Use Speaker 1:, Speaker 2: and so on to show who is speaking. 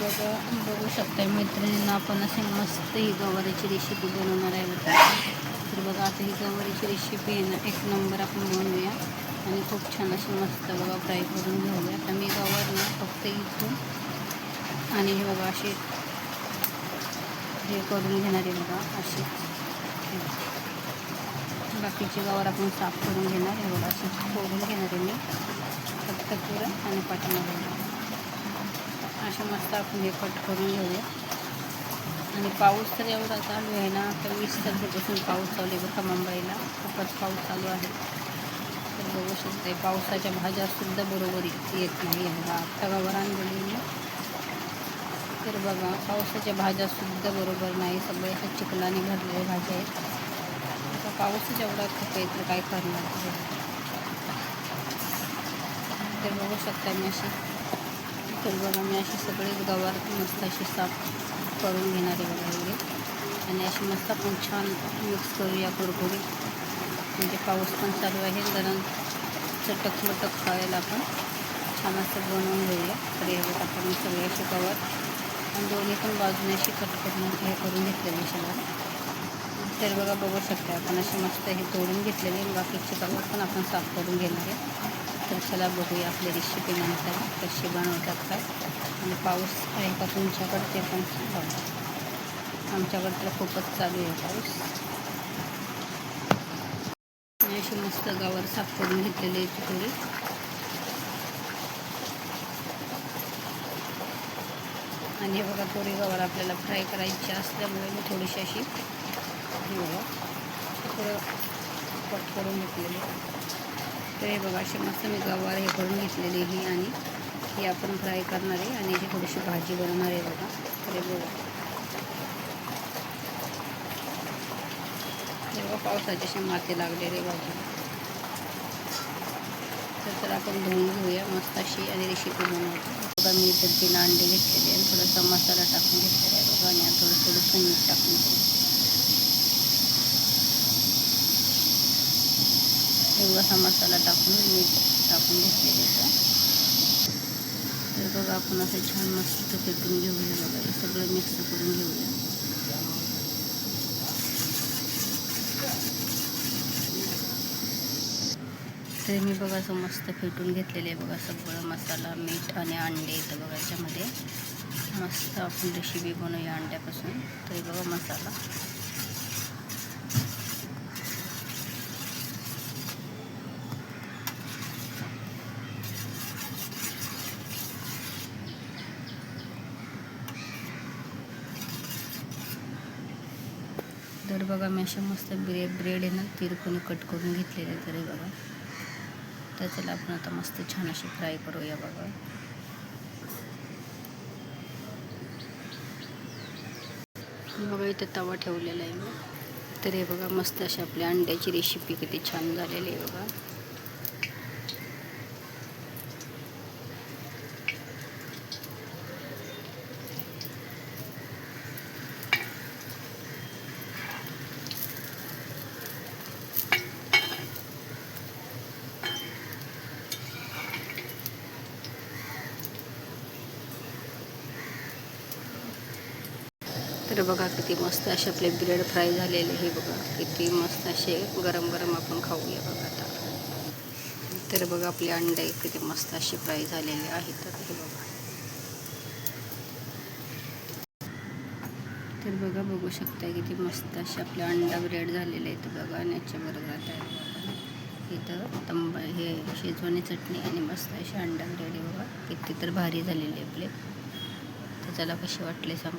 Speaker 1: बघा बघू शकता मैत्रिणींना आपण असे मस्त ही गवारीची रेसिपी बनवणार आहे बघा. तर बघा आता ही गवारीची रेसिपी आहे ना एक नंबर आपण बनवूया आणि खूप छान अशी मस्त बघा फ्राय करून घेऊया. आता मी गवार ना फक्त इथून आणि हे बघा असे हे करून घेणार आहे बघा अशी. बाकीचे गवार आपण साफ करून घेणार आहे बघा अशी फोडून घेणार आहे मी फक्त पुरण आणि पाठीमागे अशा मस्त आपण हे कट करून घेऊया. आणि पाऊस तर एवढा चालू आहे ना तर 20 तारखेपासून पाऊस चालू आहे बघा मुंबईला खूपच पाऊस चालू आहे. तर बघू शकते पावसाच्या भाज्यासुद्धा बरोबर येत नाही आहे बघा आत्ता गवार आणलेली. तर बघा पावसाच्या भाज्यासुद्धा बरोबर नाही सगळे अशा चिखलाने भरलेल्या भाज्या आहेत. आता पाऊसच एवढा खूप आहे तर काय करणार. तर बघू शकता मी अशी तर बघा मी अशी सगळेच गवार मस्त अशी साफ करून घेणार आहे बघा एवढे. आणि अशी मस्त आपण छान मिक्स करूया कुरकुरीत. म्हणजे पाऊस पण चालू आहे जरा चटक मटक खायला आपण छान असं बनवून घेऊया. तर हे बघा आपण सगळे असे गवार आणि दोन्ही पण बाजूने अशी कट करून हे करून घेतलेले सगळं. तर बघा बघू शकता आपण असे मस्त हे तोडून घेतलेले बाकीचे गवार पण आपण साफ करून घेणार आहे. तर चला बघूया आपली रेसिपी नंतर कशी बनवतात काय. आणि पाऊस आहे का तुमच्याकडे ते पण बघा. आमच्याकडे तर खूपच चालू आहे पाऊस. आणि अशी मस्त गवार साफ करून घेतलेली आहे थोडी. आणि हे बघा थोडी गवार आपल्याला फ्राय करायची असल्यामुळे मी थोडीशी अशी हे बघा थोडं कट करून घेतलेली. तर हे बघा असे मस्त मी गवार हे करून घेतलेली ही आणि ही आपण फ्राय करणार आहे आणि याची थोडीशी भाजी बनवणार आहे बघा. तर हे बघा पावसाचे असे माती लागलेले भाजी. तर आपण धुवून घेऊया मस्त अशी आणि रेसिपी बनवतो बघा. मी तर 3 अंडे घेतलेले आणि थोडासा मसाला टाकून घेतलेला आहे बघा. आणि थोडंसं मीठ टाकून एवढासा मसाला टाकून मीठ टाकून घेतलेलं आहे. तर बघा आपण असं छान मस्त फेटून घेऊया बघा. हे सगळं मिक्स करून घेऊया. तर मी बघा असं मस्त फेटून घेतलेलं आहे बघा सगळं मसाला मीठ आणि अंडे येतं बघा याच्यामध्ये. मस्त आपण रेसिपी बनवूया अंड्यापासून. तर बघा मसाला तर बघा मी अशा मस्त ब्रेड आहे ना तिरकोनी कट करून घेतलेले. तरी बघा तर चला आपण आता मस्त छान अशी फ्राय करूया बघा. बघा इथं तवा ठेवलेला आहे मी. तर हे बघा मस्त अशी आपल्या अंड्याची रेसिपी किती छान झालेली आहे बघा. तर बघा किती मस्त असे आपले ब्रेड फ्राय झालेले हे बघा. किती मस्त असे गरम गरम आपण खाऊया बघा आता. तर बघा आपले अंडे किती मस्त असे फ्राय झालेले आहेत. तर हे बघा तर बघा बघू शकता किती मस्त असे आपले अंडा ब्रेड झालेले आहेत बघा. आणि याच्याबरोबर आता इथं हे शेजवानी चटणी आणि मस्त असे अंडा ब्रेड आहे बघा. किती तर भारी झालेले आपले. तर चला कसे वाटले सांग.